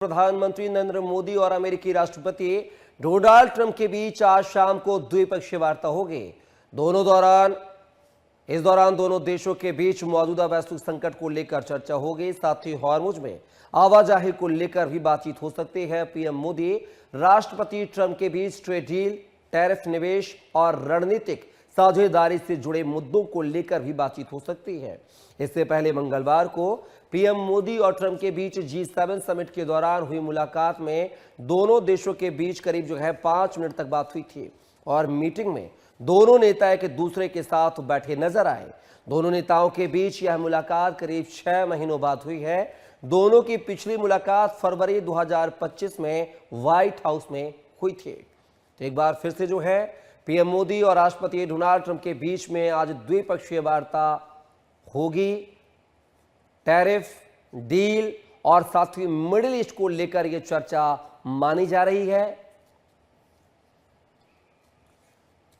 प्रधानमंत्री नरेंद्र मोदी और अमेरिकी राष्ट्रपति डोनाल्ड ट्रंप के बीच आज शाम को द्विपक्षीय वार्ता होगी। इस दौरान दोनों देशों के बीच मौजूदा वैश्विक संकट को लेकर चर्चा होगी। साथ ही हॉर्मुज में आवाजाही को लेकर भी बातचीत हो सकती है। पीएम मोदी राष्ट्रपति ट्रंप के बीच ट्रेड डील, टैरिफ, निवेश और रणनीतिक साझेदारी से जुड़े मुद्दों को लेकर भी बातचीत हो सकती है। इससे पहले मंगलवार को पीएम मोदी और ट्रंप के बीच G7 समिट के दौरान हुई मुलाकात में दोनों देशों के बीच करीब 5 मिनट तक बात हुई थी और मीटिंग में दोनों नेता एक दूसरे के साथ बैठे नजर आए। दोनों नेताओं के बीच यह मुलाकात करीब 6 महीनों बाद हुई है। दोनों की पिछली मुलाकात फरवरी 2025 में व्हाइट हाउस में हुई थी। तो एक बार फिर से पीएम मोदी और राष्ट्रपति डोनाल्ड ट्रंप के बीच में आज द्विपक्षीय वार्ता होगी। टैरिफ डील और साथ ही मिडिल ईस्ट को लेकर यह चर्चा मानी जा रही है।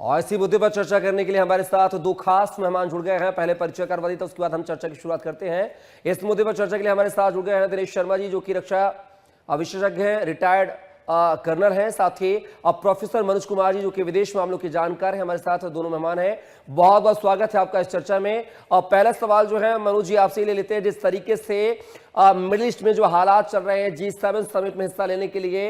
और इसी मुद्दे पर चर्चा करने के लिए हमारे साथ दो खास मेहमान जुड़ गए हैं। पहले परिचय करवा दी, तो उसके बाद हम चर्चा की शुरुआत करते हैं। इस मुद्दे पर चर्चा के लिए हमारे साथ जुड़ गए हैं दिनेश शर्मा जी, जो कि रक्षा विशेषज्ञ हैं, रिटायर्ड कर्नल हैं। साथ ही प्रोफेसर मनोज कुमार जी, जो कि विदेश मामलों के जानकार हैं, हमारे साथ दोनों मेहमान हैं। बहुत बहुत स्वागत है आपका इस चर्चा में। और पहला सवाल मनोज जी आपसे ले लेते हैं। जिस तरीके से मिडिल ईस्ट में जो हालात चल रहे हैं, G7 समिट में हिस्सा लेने के लिए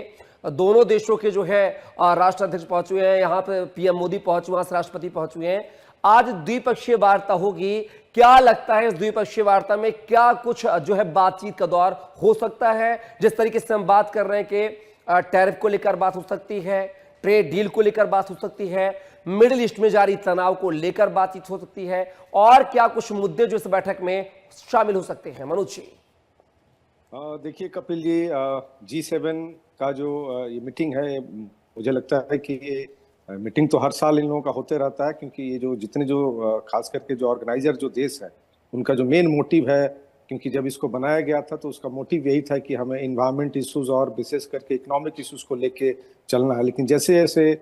दोनों देशों के राष्ट्राध्यक्ष पहुंचे हुए हैं। यहाँ पे पीएम मोदी पहुंचे, वहां से राष्ट्रपति पहुंचे हुए हैं। आज द्विपक्षीय वार्ता होगी। क्या लगता है इस द्विपक्षीय वार्ता में क्या कुछ बातचीत का दौर हो सकता है? जिस तरीके से हम बात कर रहे हैं कि टैरिफ को लेकर बात हो सकती है, ट्रेड डील को लेकर बात हो सकती है, मिडिल ईस्ट में जारी तनाव को लेकर बातचीत हो सकती है, और क्या कुछ मुद्दे जो इस बैठक में शामिल हो सकते हैं? मनोज जी। देखिए कपिल जी, G7 का जो ये मीटिंग है, मुझे लगता है कि ये मीटिंग तो हर साल इन लोगों का होते रहता है, क्योंकि ये जितने खास करके जो ऑर्गेनाइजर देश है, उनका जो मेन मोटिव है, क्योंकि जब इसको बनाया गया था तो उसका मोटिव यही था कि हमें इन्वायरमेंट इश्यूज और विशेष करके इकोनॉमिक इश्यूज को लेके चलना है। लेकिन जैसे जैसे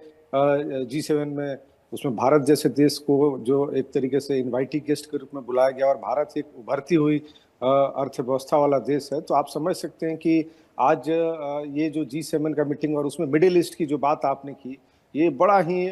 G7 में उसमें भारत जैसे देश को जो एक तरीके से इन्वाइटी गेस्ट के रूप में बुलाया गया, और भारत एक उभरती हुई अर्थव्यवस्था वाला देश है, तो आप समझ सकते हैं कि आज ये जो G7 का मीटिंग और उसमें मिडिल ईस्ट की जो बात आपने की, ये बड़ा ही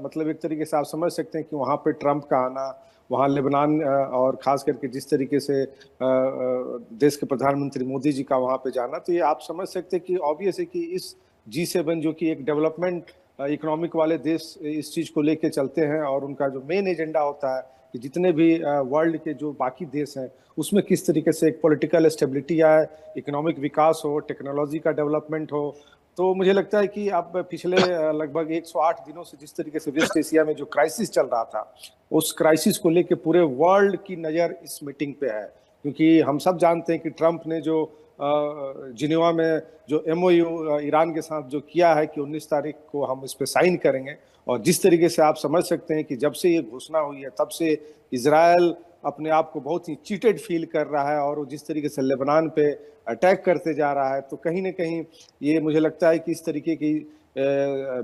मतलब एक तरीके से आप समझ सकते हैं कि वहाँ पे ट्रंप का आना, वहाँ लेबनान और ख़ास करके जिस तरीके से देश के प्रधानमंत्री मोदी जी का वहाँ पे जाना, तो ये आप समझ सकते हैं कि ऑब्वियस है कि इस G7 जो कि एक डेवलपमेंट इकोनॉमिक वाले देश इस चीज़ को लेके चलते हैं, और उनका जो मेन एजेंडा होता है कि जितने भी वर्ल्ड के जो बाकी देश हैं उसमें किस तरीके से एक पॉलिटिकल स्टेबिलिटी आए, इकोनॉमिक विकास हो, टेक्नोलॉजी का डेवलपमेंट हो। तो मुझे लगता है कि अब पिछले लगभग 108 दिनों से जिस तरीके से वेस्ट एशिया में जो क्राइसिस चल रहा था, उस क्राइसिस को लेके पूरे वर्ल्ड की नज़र इस मीटिंग पे है। क्योंकि हम सब जानते हैं कि ट्रंप ने जो जिनेवा में जो MOU ईरान के साथ जो किया है कि 19 तारीख को हम इस पे साइन करेंगे, और जिस तरीके से आप समझ सकते हैं कि जब से ये घोषणा हुई है तब से इजराइल अपने आप को बहुत ही चीटेड फील कर रहा है, और वो जिस तरीके से लेबनान पे अटैक करते जा रहा है, तो कहीं ना कहीं ये मुझे लगता है कि इस तरीके की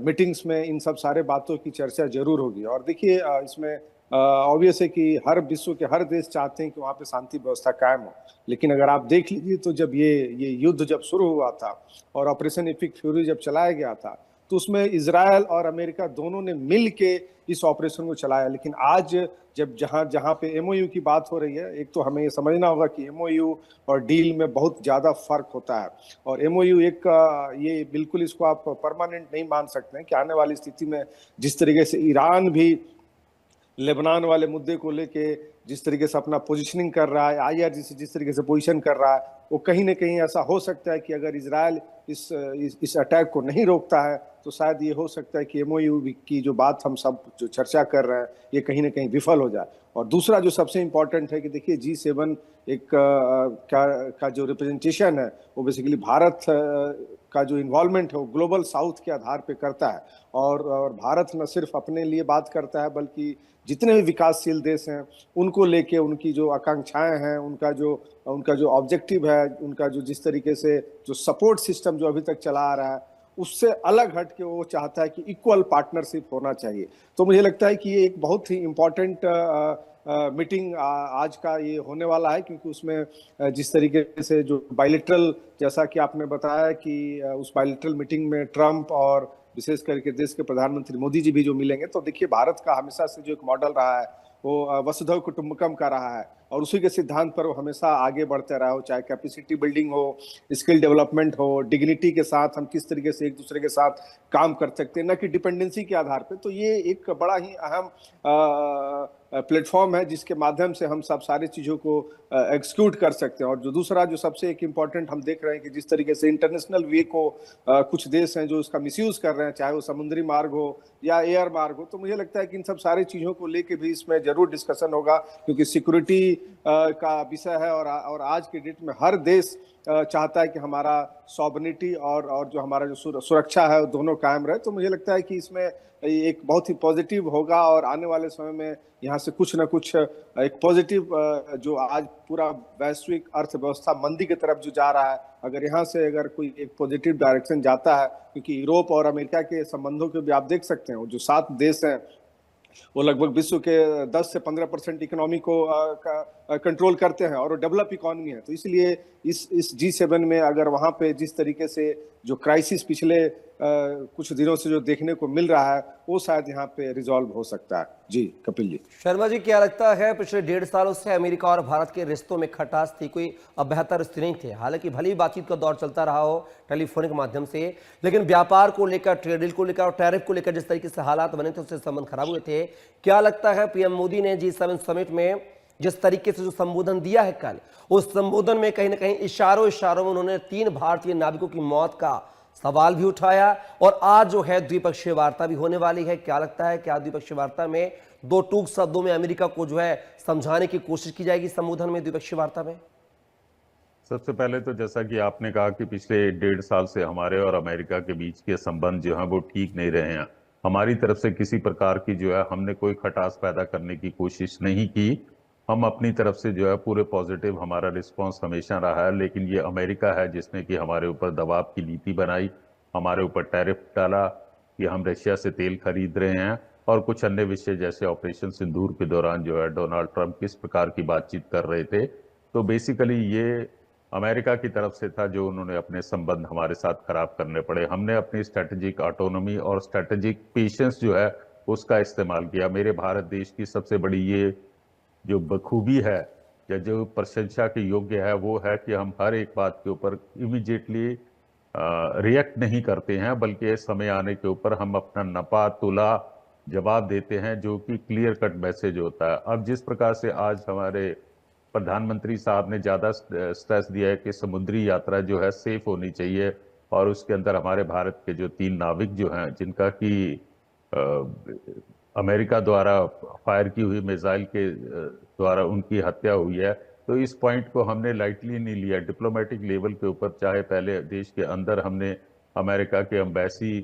मीटिंग्स में इन सब सारे बातों की चर्चा जरूर होगी। और देखिए इसमें ऑब्वियस है कि हर विश्व के हर देश चाहते हैं कि वहाँ पे शांति व्यवस्था कायम हो, लेकिन अगर आप देख लीजिए तो जब ये युद्ध जब शुरू हुआ था और ऑपरेशन एपिक फ्यूरी जब चलाया गया था, तो उसमें इजराइल और अमेरिका दोनों ने मिल के इस ऑपरेशन को चलाया। लेकिन आज जब जहाँ पे MOU की बात हो रही है, एक तो हमें ये समझना होगा कि MOU और डील में बहुत ज़्यादा फर्क होता है, और MOU ये बिल्कुल इसको आप परमानेंट नहीं मान सकते हैं कि आने वाली स्थिति में जिस तरीके से ईरान भी लेबनान वाले मुद्दे को लेके जिस तरीके से अपना पोजीशनिंग कर रहा है, IRGC जिस तरीके से पोजीशन कर रहा है, वो कहीं ना कहीं ऐसा हो सकता है कि अगर इजराइल इस अटैक को नहीं रोकता है, तो शायद ये हो सकता है कि MOU की जो बात हम सब जो चर्चा कर रहे हैं ये कहीं ना कहीं विफल हो जाए। और दूसरा जो सबसे इम्पोर्टेंट है कि देखिए G7 एक का जो रिप्रेजेंटेशन है, वो बेसिकली भारत का जो इन्वॉल्वमेंट है वो ग्लोबल साउथ के आधार पे करता है, और भारत न सिर्फ अपने लिए बात करता है, बल्कि जितने भी विकासशील देश हैं उनको लेके उनकी जो आकांक्षाएं हैं, उनका जो ऑब्जेक्टिव है, उनका जो जिस तरीके से जो सपोर्ट सिस्टम जो अभी तक चला आ रहा है, उससे अलग हट के वो चाहता है कि इक्वल पार्टनरशिप होना चाहिए। तो मुझे लगता है कि ये एक बहुत ही इम्पोर्टेंट मीटिंग आज का ये होने वाला है, क्योंकि उसमें जिस तरीके से जो बायलैटरल, जैसा कि आपने बताया कि उस बायलैटरल मीटिंग में ट्रंप और विशेष करके देश के प्रधानमंत्री मोदी जी भी जो मिलेंगे, तो देखिए भारत का हमेशा से जो एक मॉडल रहा है वो वसुधैव कुटुंबकम का रहा है, और उसी के सिद्धांत पर वो हमेशा आगे बढ़ते रहा हो, चाहे कैपेसिटी बिल्डिंग हो, स्किल डेवलपमेंट हो, डिग्निटी के साथ हम किस तरीके से एक दूसरे के साथ काम कर सकते हैं, न कि डिपेंडेंसी के आधार पे। तो ये एक बड़ा ही अहम प्लेटफॉर्म है जिसके माध्यम से हम सब सारी चीज़ों को एग्जीक्यूट कर सकते हैं। और जो दूसरा जो सबसे एक इम्पॉर्टेंट हम देख रहे हैं कि जिस तरीके से इंटरनेशनल वे को कुछ देश हैं जो इसका मिसयूज कर रहे हैं, चाहे वो समुद्री मार्ग हो या एयर मार्ग हो, तो मुझे लगता है कि इन सब सारी चीज़ों को लेके भी इसमें जरूर डिस्कशन होगा, क्योंकि सिक्योरिटी का विषय है, और आज के डेट में हर देश चाहता है कि हमारा सॉवरेनिटी और जो हमारा जो सुरक्षा है वो दोनों कायम रहे। तो मुझे लगता है कि इसमें एक बहुत ही पॉजिटिव होगा, और आने वाले समय में यहाँ से कुछ ना कुछ एक पॉजिटिव, जो आज पूरा वैश्विक अर्थव्यवस्था मंदी की तरफ जो जा रहा है, अगर यहाँ से अगर कोई एक पॉजिटिव डायरेक्शन जाता है, क्योंकि यूरोप और अमेरिका के संबंधों को भी आप देख सकते हैं, वो जो 7 देश हैं वो लगभग विश्व के 10 से 15% इकोनॉमी को कंट्रोल करते हैं, और वो डेवलप इकोनॉमी है। तो इसलिए इस G7 में अगर वहाँ पे जिस तरीके से जो क्राइसिस पिछले कुछ दिनों से जो देखने को मिल रहा है, वो शायद यहाँ पे रिजॉल्व हो सकता है। जी कपिल जी। शर्मा जी, क्या लगता है पिछले 1.5 सालों से अमेरिका और भारत के रिश्तों में खटास थी, कोई अब बेहतर रिश्ते नहीं थे? हालांकि भले ही बातचीत का दौर चलता रहा हो टेलीफोनिक माध्यम से, लेकिन व्यापार को लेकर, ट्रेड डील को लेकर और टैरिफ को लेकर जिस तरीके से हालात बने थे उससे संबंध खराब हुए थे। क्या लगता है पीएम मोदी ने G7 समिट में जिस तरीके से जो संबोधन दिया है कल, उस संबोधन में कहीं ना कहीं इशारों में उन्होंने 3 भारतीय नाविकों की मौत का सवाल भी उठाया, और आज जो है द्विपक्षीय वार्ता भी होने वाली है। क्या लगता है, क्या द्विपक्षीय वार्ता में 2 टूक शब्दों में अमेरिका को जो है समझाने की कोशिश की जाएगी संबोधन में, द्विपक्षीय वार्ता में? सबसे पहले तो जैसा कि आपने कहा कि पिछले 1.5 साल से हमारे और अमेरिका के बीच के संबंध जो हैं वो ठीक नहीं रहे हैं। हमारी तरफ से किसी प्रकार की जो है हमने कोई खटास पैदा करने की कोशिश नहीं की। हम अपनी तरफ से जो है पूरे पॉजिटिव हमारा रिस्पांस हमेशा रहा है, लेकिन ये अमेरिका है जिसने कि हमारे ऊपर दबाव की नीति बनाई, हमारे ऊपर टैरिफ डाला कि हम रशिया से तेल खरीद रहे हैं, और कुछ अन्य विषय जैसे ऑपरेशन सिंदूर के दौरान जो है डोनाल्ड ट्रंप किस प्रकार की बातचीत कर रहे थे। तो बेसिकली ये अमेरिका की तरफ से था जो उन्होंने अपने संबंध हमारे साथ खराब करने पड़े। हमने अपनी स्ट्रेटेजिक ऑटोनॉमी और स्ट्रेटेजिक पेशेंस जो है उसका इस्तेमाल किया। मेरे भारत देश की सबसे बड़ी ये जो बखूबी है या जो प्रशंसा के योग्य है वो है कि हम हर एक बात के ऊपर इमीडिएटली रिएक्ट नहीं करते हैं, बल्कि समय आने के ऊपर हम अपना नपा तुला जवाब देते हैं, जो कि क्लियर कट मैसेज होता है। अब जिस प्रकार से आज हमारे प्रधानमंत्री साहब ने ज्यादा स्ट्रेस दिया है कि समुद्री यात्रा जो है सेफ होनी चाहिए, और उसके अंदर हमारे भारत के जो 3 नाविक जो हैं जिनका कि अमेरिका द्वारा फायर की हुई मिसाइल के द्वारा उनकी हत्या हुई है, तो इस पॉइंट को हमने लाइटली नहीं लिया। डिप्लोमेटिक लेवल के ऊपर चाहे पहले देश के अंदर हमने अमेरिका के एम्बेसी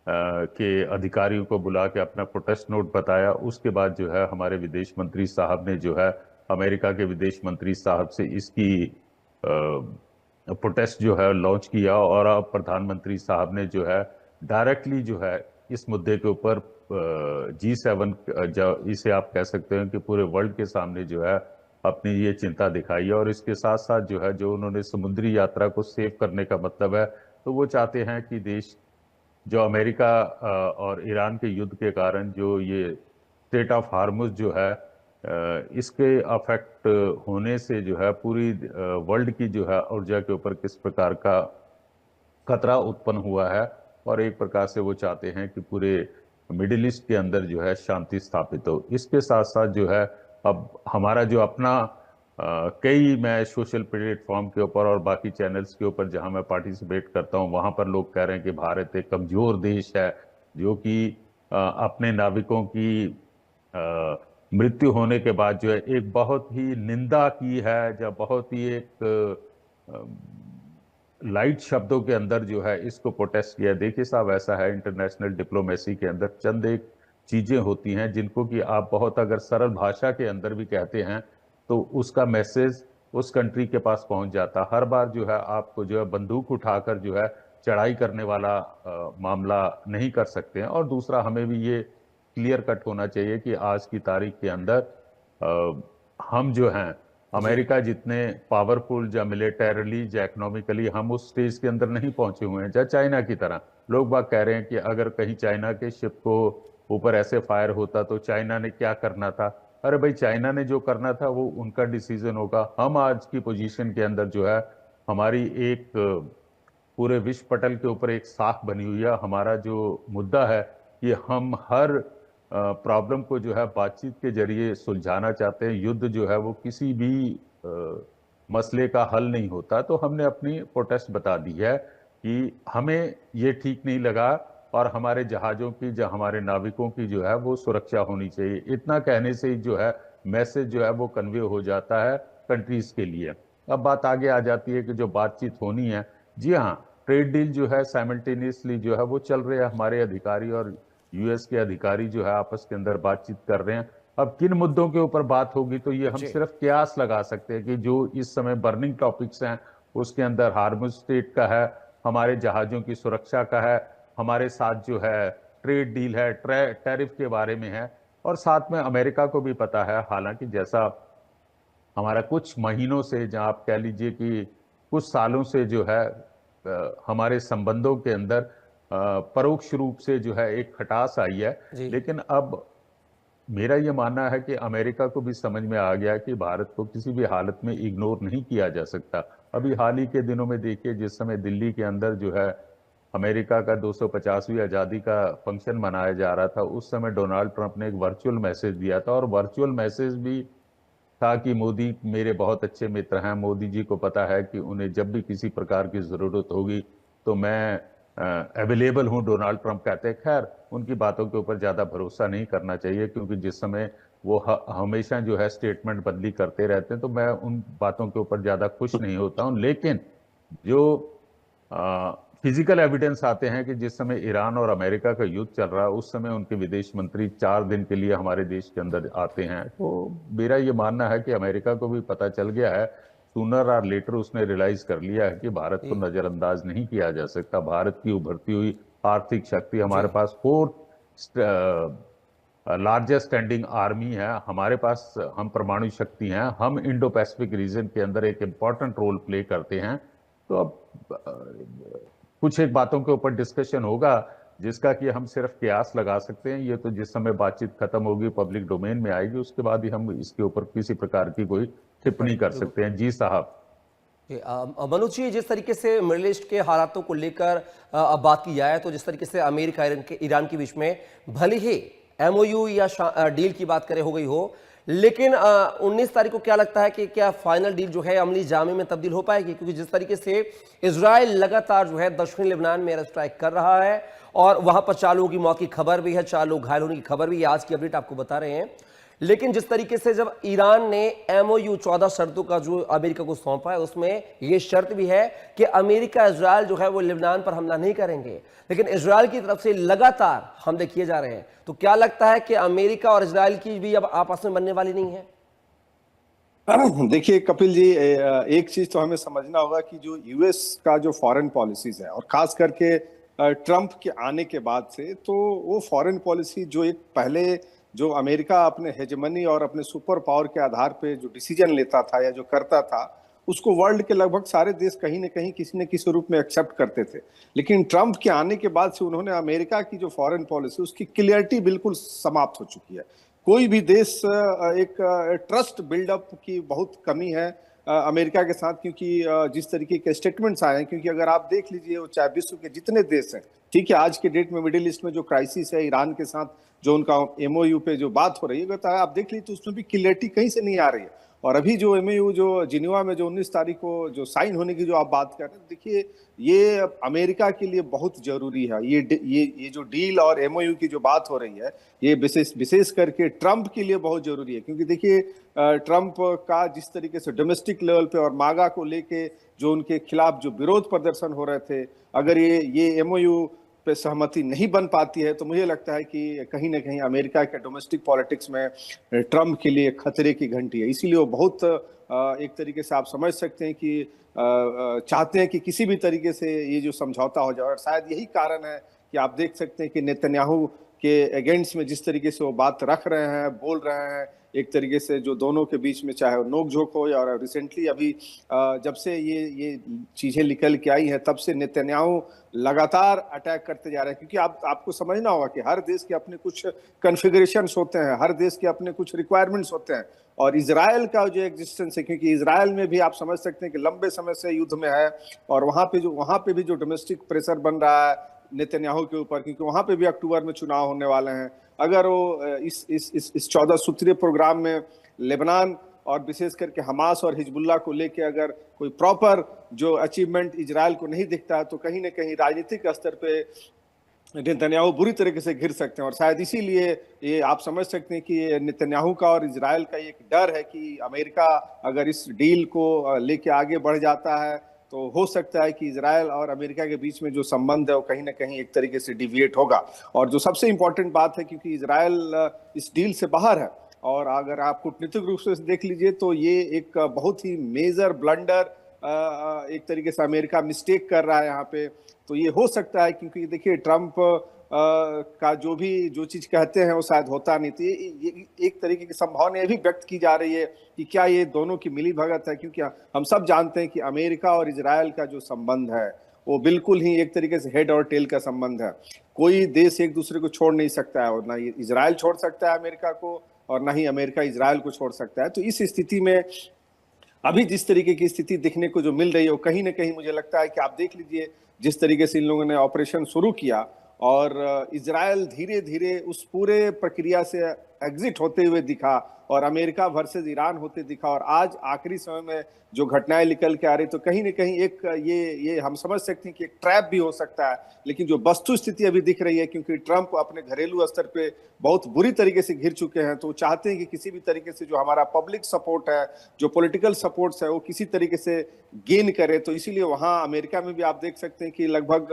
के अधिकारियों को बुला के अपना प्रोटेस्ट नोट बताया, उसके बाद जो है हमारे विदेश मंत्री साहब ने जो है अमेरिका के विदेश मंत्री साहब से इसकी प्रोटेस्ट जो है लॉन्च किया, और अब प्रधानमंत्री साहब ने जो है डायरेक्टली जो है इस मुद्दे के ऊपर G7 इसे आप कह सकते हैं कि पूरे वर्ल्ड के सामने जो है अपनी ये चिंता दिखाई है। और इसके साथ साथ जो है जो उन्होंने समुद्री यात्रा को सेव करने का मतलब है, तो वो चाहते हैं कि देश जो अमेरिका और ईरान के युद्ध के कारण जो ये स्ट्रेट ऑफ हार्मुज जो है इसके अफेक्ट होने से जो है पूरी वर्ल्ड की जो है ऊर्जा के ऊपर किस प्रकार का खतरा उत्पन्न हुआ है, और एक प्रकार से वो चाहते हैं कि पूरे मिडिल ईस्ट के अंदर जो है शांति स्थापित हो। इसके साथ साथ जो है अब हमारा जो अपना कई मैं सोशल प्लेटफॉर्म के ऊपर और बाकी चैनल्स के ऊपर जहां मैं पार्टिसिपेट करता हूं, वहां पर लोग कह रहे हैं कि भारत एक कमजोर देश है जो कि अपने नाविकों की मृत्यु होने के बाद जो है एक बहुत ही निंदा की है, या बहुत ही एक लाइट शब्दों के अंदर जो है इसको प्रोटेस्ट किया। देखिए साहब, ऐसा है इंटरनेशनल डिप्लोमेसी के अंदर चंद एक चीजें होती हैं जिनको कि आप बहुत अगर सरल भाषा के अंदर भी कहते हैं तो उसका मैसेज उस कंट्री के पास पहुंच जाता। हर बार जो है आपको जो है बंदूक उठाकर जो है चढ़ाई करने वाला मामला नहीं कर सकते हैं। और दूसरा, हमें भी ये क्लियर कट होना चाहिए कि आज की तारीख के अंदर हम जो हैं अमेरिका जितने पावरफुल या मिलिटरली या इकोनॉमिकली हम उस स्टेज के अंदर नहीं पहुंचे हुए हैं, या चाइना की तरह। लोग बात कह रहे हैं कि अगर कहीं चाइना के शिप को ऊपर ऐसे फायर होता तो चाइना ने क्या करना था। अरे भाई, चाइना ने जो करना था वो उनका डिसीजन होगा। हम आज की पोजीशन के अंदर जो है हमारी एक पूरे विश्व पटल के ऊपर एक साख बनी हुई है। हमारा जो मुद्दा है कि हम हर प्रॉब्लम को जो है बातचीत के जरिए सुलझाना चाहते हैं। युद्ध जो है वो किसी भी मसले का हल नहीं होता। तो हमने अपनी प्रोटेस्ट बता दी है कि हमें ये ठीक नहीं लगा और हमारे जहाज़ों की या हमारे नाविकों की जो है वो सुरक्षा होनी चाहिए। इतना कहने से ही जो है मैसेज जो है वो कन्वे हो जाता है कंट्रीज के लिए। अब बात आगे आ जाती है कि जो बातचीत होनी है, जी हाँ, ट्रेड डील जो है साइमल्टेनियसली जो है वो चल रहे हैं। हमारे अधिकारी और यूएस के अधिकारी जो है आपस के अंदर बातचीत कर रहे हैं। अब किन मुद्दों के ऊपर बात होगी तो ये हम सिर्फ कयास लगा सकते हैं कि जो इस समय बर्निंग टॉपिक्स हैं उसके अंदर हार्मुज स्ट्रेट का है, हमारे जहाजों की सुरक्षा का है, हमारे साथ जो है ट्रेड डील है, टैरिफ के बारे में है, और साथ में अमेरिका को भी पता है। हालांकि जैसा हमारा कुछ महीनों से, जहां आप कह लीजिए कि कुछ सालों से जो है हमारे संबंधों के अंदर परोक्ष रूप से जो है एक खटास आई है, लेकिन अब मेरा ये मानना है कि अमेरिका को भी समझ में आ गया कि भारत को किसी भी हालत में इग्नोर नहीं किया जा सकता। अभी हाल ही के दिनों में देखिए, जिस समय दिल्ली के अंदर जो है अमेरिका का 250वीं आज़ादी का फंक्शन मनाया जा रहा था, उस समय डोनाल्ड ट्रंप ने एक वर्चुअल मैसेज दिया था, और वर्चुअल मैसेज भी था कि मोदी मेरे बहुत अच्छे मित्र हैं, मोदी जी को पता है कि उन्हें जब भी किसी प्रकार की जरूरत होगी तो मैं अवेलेबल हूं, डोनाल्ड ट्रंप कहते हैं। खैर, उनकी बातों के ऊपर ज्यादा भरोसा नहीं करना चाहिए, क्योंकि जिस समय वो हमेशा जो है स्टेटमेंट बदली करते रहते हैं, तो मैं उन बातों के ऊपर ज्यादा खुश नहीं होता हूं। लेकिन जो फिजिकल एविडेंस आते हैं कि जिस समय ईरान और अमेरिका का युद्ध चल रहा है, उस समय उनके विदेश मंत्री 4 दिन के लिए हमारे देश के अंदर आते हैं। तो मेरा ये मानना है कि अमेरिका को भी पता चल गया है, सूनर और लेटर उसने रियलाइज कर लिया है कि भारत को नजरअंदाज नहीं किया जा सकता। भारत की उभरती हुई आर्थिक शक्ति, हमारे पास 4th लार्जेस्ट स्टैंडिंग आर्मी है, हमारे पास हम परमाणु शक्ति हैं, हम इंडो पैसिफिक रीजन के अंदर एक इंपॉर्टेंट रोल प्ले करते हैं। तो अब कुछ एक बातों के ऊपर डिस्कशन होगा जिसका कि हम सिर्फ कयास लगा सकते हैं। ये तो जिस समय बातचीत खत्म होगी, पब्लिक डोमेन में आएगी, उसके बाद ही हम इसके ऊपर किसी प्रकार की कोई टिप्पणी कर सकते हैं। जी साहब। मनोज जी, जिस तरीके से मिडिल ईस्ट के हालातों को लेकर अब बात की जाए, तो जिस तरीके से अमेरिका ईरान के बीच में भले ही एमओयू या डील की बात करें हो गई हो, लेकिन 19 तारीख को क्या लगता है कि क्या फाइनल डील जो है अमली जामे में तब्दील हो पाएगी? क्योंकि जिस तरीके से इजराइल लगातार जो है दक्षिणी लेबनान में एयर स्ट्राइक कर रहा है और वहां पर 4 लोगों की मौत की खबर भी है, 4 लोग घायल होने की खबर भी है, आज की अपडेट आपको बता रहे हैं। लेकिन जिस तरीके से जब ईरान ने एमओयू 14 शर्तों का जो अमेरिका को सौंपा है, उसमें यह शर्त भी है कि अमेरिका इजराइल जो है वो लेबनान पर हमला नहीं करेंगे, लेकिन इजराइल की तरफ से लगातार हमले किए जा रहे हैं। तो क्या लगता है कि अमेरिका और इजराइल की भी अब आपस में बनने वाली नहीं है? देखिए कपिल जी, एक चीज तो हमें समझना होगा कि जो यूएस का जो फॉरेन पॉलिसीज है, और खास करके ट्रंप के आने के बाद से, तो वो फॉरेन पॉलिसी जो एक पहले जो अमेरिका अपने हेजेमनी और अपने सुपर पावर के आधार पे जो डिसीजन लेता था या जो करता था, उसको वर्ल्ड के लगभग सारे देश कहीं न कहीं किसी न किसी रूप में एक्सेप्ट करते थे। लेकिन ट्रंप के आने के बाद से उन्होंने अमेरिका की जो फॉरेन पॉलिसी, उसकी क्लियरिटी बिल्कुल समाप्त हो चुकी है। कोई भी देश एक ट्रस्ट बिल्डअप की बहुत कमी है अमेरिका के साथ, क्योंकि जिस तरीके के स्टेटमेंट्स आए हैं, क्योंकि अगर आप देख लीजिए, वो चाहे विश्व के जितने देश हैं, ठीक है, आज के डेट में मिडिल ईस्ट में जो क्राइसिस है, ईरान के साथ जो उनका एमओयू पे जो बात हो रही है, तो आप देख लीजिए तो उसमें भी क्लियरिटी कहीं से नहीं आ रही है। और अभी जो एमओयू जो जिनेवा में जो 19 तारीख को जो साइन होने की जो आप बात कर रहे हैं, देखिए ये अमेरिका के लिए बहुत जरूरी है। ये जो डील और एमओयू की जो बात हो रही है, ये विशेष करके ट्रंप के लिए बहुत जरूरी है, क्योंकि देखिए ट्रंप का जिस तरीके से डोमेस्टिक लेवल पे और मागा को लेके जो उनके खिलाफ जो विरोध प्रदर्शन हो रहे थे, अगर ये एमओयू पे सहमति नहीं बन पाती है, तो मुझे लगता है कि कहीं ना कहीं अमेरिका के डोमेस्टिक पॉलिटिक्स में ट्रंप के लिए खतरे की घंटी है। इसीलिए वो बहुत एक तरीके से आप समझ सकते हैं कि चाहते हैं कि किसी भी तरीके से ये जो समझौता हो जाए। और शायद यही कारण है कि आप देख सकते हैं कि नेतन्याहू के अगेंस्ट में जिस तरीके से वो बात रख रहे हैं, बोल रहे हैं, एक तरीके से जो दोनों के बीच में चाहे नोकझोंक हो, या रिसेंटली अभी जब से ये चीजें निकल के आई हैं, तब से नेतन्याहू लगातार अटैक करते जा रहे हैं। क्योंकि आपको समझना होगा कि हर देश के अपने कुछ कॉन्फ़िगरेशंस होते हैं, हर देश के अपने कुछ रिक्वायरमेंट्स होते हैं। और इजराइल का जो एग्जिस्टेंस है, क्योंकि इजराइल में भी आप समझ सकते हैं कि लंबे समय से युद्ध में है, और वहां पे भी जो डोमेस्टिक प्रेशर बन रहा है नेतन्याहू के ऊपर, क्योंकि वहां पे भी अक्टूबर में चुनाव होने वाले हैं। अगर वो इस 14 सूत्रीय प्रोग्राम में लेबनान और विशेष करके हमास और हिजबुल्लाह को लेके अगर कोई प्रॉपर जो अचीवमेंट इजराइल को नहीं दिखता है, तो कहीं ना कहीं राजनीतिक स्तर पे नेतन्याहू बुरी तरीके से घिर सकते हैं। और शायद इसीलिए ये आप समझ सकते हैं कि नेतन्याहू का और इजराइल का एक डर है कि अमेरिका अगर इस डील को लेके आगे बढ़ जाता है, तो हो सकता है कि इजराइल और अमेरिका के बीच में जो संबंध है वो कहीं ना कहीं एक तरीके से डिविएट होगा। और जो सबसे इंपॉर्टेंट बात है, क्योंकि इजराइल इस डील से बाहर है, और अगर आप कूटनीतिक रूप से देख लीजिए तो ये एक बहुत ही मेजर ब्लंडर एक तरीके से अमेरिका मिस्टेक कर रहा है यहाँ पे। तो ये हो सकता है, क्योंकि देखिए ट्रंप का जो चीज कहते हैं वो शायद होता नहीं। तो ये एक तरीके की संभावना ये भी व्यक्त की जा रही है कि क्या ये दोनों की मिली भगत है, क्योंकि हम सब जानते हैं कि अमेरिका और इजराइल का जो संबंध है वो बिल्कुल ही एक तरीके से हेड और टेल का संबंध है। कोई देश एक दूसरे को छोड़ नहीं सकता है, और ना इजराइल छोड़ सकता है अमेरिका को, और ना ही अमेरिका इजराइल को छोड़ सकता है। तो इस स्थिति में अभी जिस तरीके की स्थिति दिखने को जो मिल रही है, वो कहीं ना कहीं मुझे लगता है कि आप देख लीजिए जिस तरीके से इन लोगों ने ऑपरेशन शुरू किया, और इजराइल धीरे धीरे उस पूरे प्रक्रिया से एग्जिट होते हुए दिखा, और अमेरिका वर्सेस ईरान होते दिखा, और आज आखिरी समय में जो घटनाएं निकल के आ रही, तो कहीं ना कहीं एक ये हम समझ सकते हैं कि एक ट्रैप भी हो सकता है। लेकिन जो वस्तु स्थिति अभी दिख रही है, क्योंकि ट्रंप अपने घरेलू स्तर पे बहुत बुरी तरीके से घिर चुके हैं, तो चाहते हैं कि किसी भी तरीके से जो हमारा पब्लिक सपोर्ट है, जो पॉलिटिकल सपोर्ट्स है, वो किसी तरीके से गेन करे। तो इसीलिए वहां अमेरिका में भी आप देख सकते हैं कि लगभग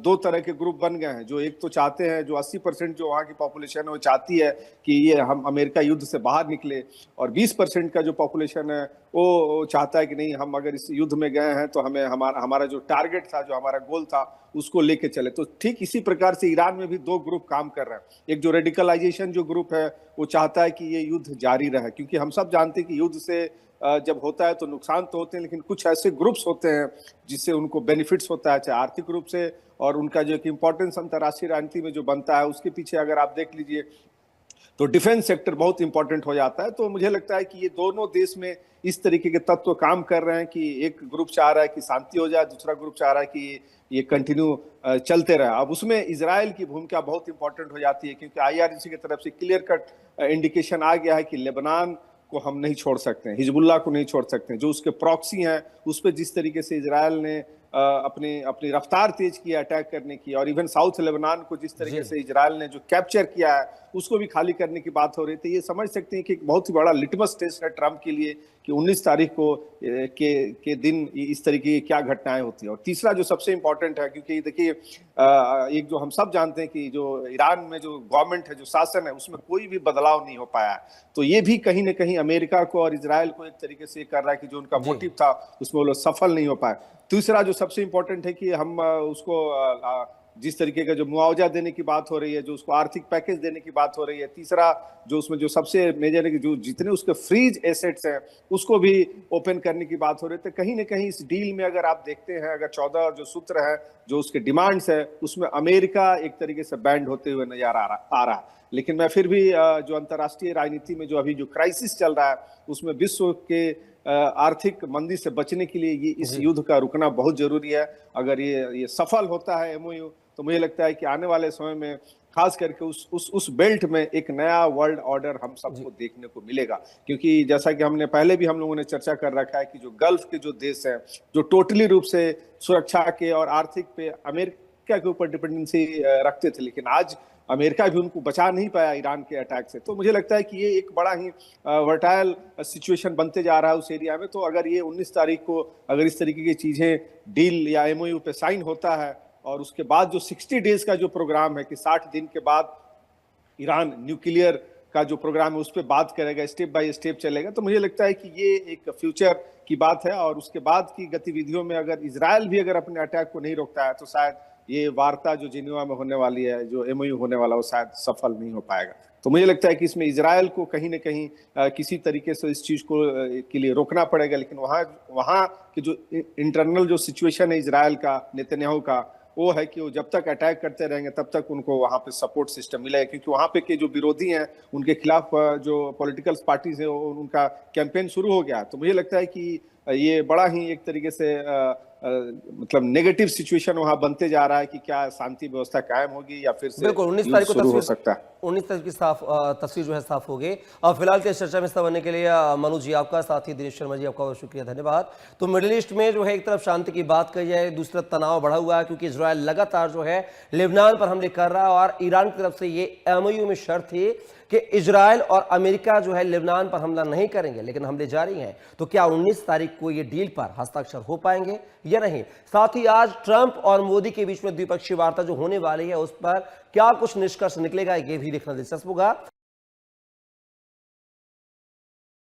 2 तरह के ग्रुप बन गए हैं। जो एक तो चाहते हैं, जो 80% जो वहाँ की पॉपुलेशन है वो चाहती है कि ये हम अमेरिका युद्ध से बाहर निकले, और 20% का जो पॉपुलेशन है वो चाहता है कि नहीं, हम अगर इस युद्ध में गए हैं तो हमें हमारा जो टारगेट था, जो हमारा गोल था, उसको लेके चले। तो ठीक इसी प्रकार से ईरान में भी 2 ग्रुप काम कर रहे हैं। एक जो रेडिकलाइजेशन जो ग्रुप है वो चाहता है कि ये युद्ध जारी रहे, क्योंकि हम सब जानते हैं कि युद्ध से जब होता है तो नुकसान तो होते हैं, लेकिन कुछ ऐसे ग्रुप्स होते हैं जिससे उनको बेनिफिट्स होता है, चाहे आर्थिक रूप से, और उनका जो एक इम्पोर्टेंस अंतर्राष्ट्रीय राजनीति में जो बनता है उसके पीछे अगर आप देख लीजिए तो डिफेंस सेक्टर बहुत इंपॉर्टेंट हो जाता है। तो मुझे लगता है कि ये दोनों देश में इस तरीके के तत्व काम कर रहे हैं कि एक ग्रुप चाह रहा है कि शांति हो जाए, दूसरा ग्रुप चाह रहा है कि ये कंटिन्यू चलते रहे। अब उसमें इजराइल की भूमिका बहुत इंपॉर्टेंट हो जाती है, क्योंकि IRGC की तरफ से क्लियर कट इंडिकेशन आ गया है कि लेबनान को हम नहीं छोड़ सकते हैं, हिजबुल्लाह को नहीं छोड़ सकते हैं। जो उसके प्रॉक्सी हैं उस पर जिस तरीके से इजराइल ने अपनी रफ्तार तेज किया अटैक करने की, और इवन साउथ लेबनान को जिस तरीके से इजराइल ने जो कैप्चर किया है उसको भी खाली करने की बात हो रही थी। ये समझ सकते हैं कि एक बहुत ही बड़ा लिटमस टेस्ट है ट्रंप के लिए कि 19 तारीख को के दिन इस तरीके की क्या घटनाएं होती हैं। और तीसरा जो सबसे इंपॉर्टेंट है, क्योंकि देखिए एक जो हम सब जानते हैं कि जो ईरान में जो गवर्नमेंट है, जो शासन है, उसमें कोई भी बदलाव नहीं हो पाया। तो ये भी कहीं ना कहीं अमेरिका को और इजराइल को एक तरीके से कर रहा है कि जो उनका मोटिव था उसमें वो लोग सफल नहीं हो पाए। तीसरा जो सबसे इंपॉर्टेंट है कि हम उसको जिस तरीके का जो मुआवजा देने की बात हो रही है, जो उसको आर्थिक पैकेज देने की बात हो रही है। तीसरा जो उसमें जो सबसे मेजर है कि जो जितने उसके फ्रीज एसेट्स हैं उसको भी ओपन करने की बात हो रही है। तो कहीं ना कहीं इस डील में अगर आप देखते हैं, अगर 14 जो सूत्र है, जो उसके डिमांड्स है, उसमें अमेरिका एक तरीके से बैंड होते हुए नजर आ रहा है। लेकिन मैं फिर भी जो अंतर्राष्ट्रीय राजनीति में जो अभी जो क्राइसिस चल रहा है, उसमें विश्व के आर्थिक मंदी से बचने के लिए ये इस युद्ध का रुकना बहुत जरूरी है। अगर ये सफल होता है MOU, तो मुझे लगता है कि आने वाले समय में खास करके उस बेल्ट में एक नया वर्ल्ड ऑर्डर हम सबको देखने को मिलेगा। क्योंकि जैसा कि हमने पहले भी हम लोगों ने चर्चा कर रखा है कि जो गल्फ के जो देश हैं, जो टोटली रूप से सुरक्षा के और आर्थिक पे अमेरिका के ऊपर डिपेंडेंसी रखते थे, लेकिन आज अमेरिका भी उनको बचा नहीं पाया ईरान के अटैक से। तो मुझे लगता है कि ये एक बड़ा ही वर्टाइल सिचुएशन बनते जा रहा है उस एरिया में। तो अगर ये 19 तारीख को अगर इस तरीके की चीजें डील या MOU पे साइन होता है, और उसके बाद जो 60 डेज का जो प्रोग्राम है कि 60 दिन के बाद ईरान न्यूक्लियर का जो प्रोग्राम है उस पर बात करेगा, स्टेप बाय स्टेप चलेगा, तो मुझे लगता है कि ये एक फ्यूचर की बात है। और उसके बाद की गतिविधियों में अगर इजराइल भी अगर अपने अटैक को नहीं रोकता है, तो शायद ये वार्ता जो जिनेवा में होने वाली है, जो MOU होने वाला, वो शायद सफल नहीं हो पाएगा। तो मुझे लगता है कि इसमें इजराइल को कहीं ना कहीं किसी तरीके से इस चीज को के लिए रोकना पड़ेगा। लेकिन वहाँ वहाँ की जो इंटरनल जो सिचुएशन है इजराइल का, नेतन्याहू का, वो है कि वो जब तक अटैक करते रहेंगे तब तक उनको वहाँ पे सपोर्ट सिस्टम मिलेगा, क्योंकि वहाँ पे के जो विरोधी हैं उनके खिलाफ जो पॉलिटिकल पार्टीज है उनका कैंपेन शुरू हो गया। तो मुझे लगता है कि ये बड़ा ही एक तरीके से मतलब नेगेटिव सिचुएशन वहां बनते जा रहा है कि क्या शांति व्यवस्था कायम होगी या फिर से बिल्कुल 19 युद्ध तारीख को शुरू हो तस्वीर सकता है। 19 तारीख की साफ तस्वीर जो है साफ हो गई। अब फिलहाल के इस चर्चा में हिस्सा बनने के लिए मनु जी आपका, साथ ही दिनेश शर्मा जी आपका बहुत शुक्रिया, धन्यवाद। तो मिडिल ईस्ट में जो है एक तरफ शांति की बात कही जाए, दूसरी तरफ तनाव बढ़ा हुआ है क्योंकि इजरायल लगातार जो है लेबनान पर हमले कर रहा है और ईरान की तरफ से ये एमओयू में शर्त थी कि इजरायल और अमेरिका जो है लेबनान पर हमला नहीं करेंगे, लेकिन हमले जारी हैं। तो क्या 19 तारीख को ये डील पर हस्ताक्षर हो पाएंगे या नहीं? साथ ही आज ट्रंप और मोदी के बीच में द्विपक्षीय वार्ता जो होने वाली है उस पर क्या कुछ निष्कर्ष निकलेगा, ये भी देखना दिलचस्प होगा।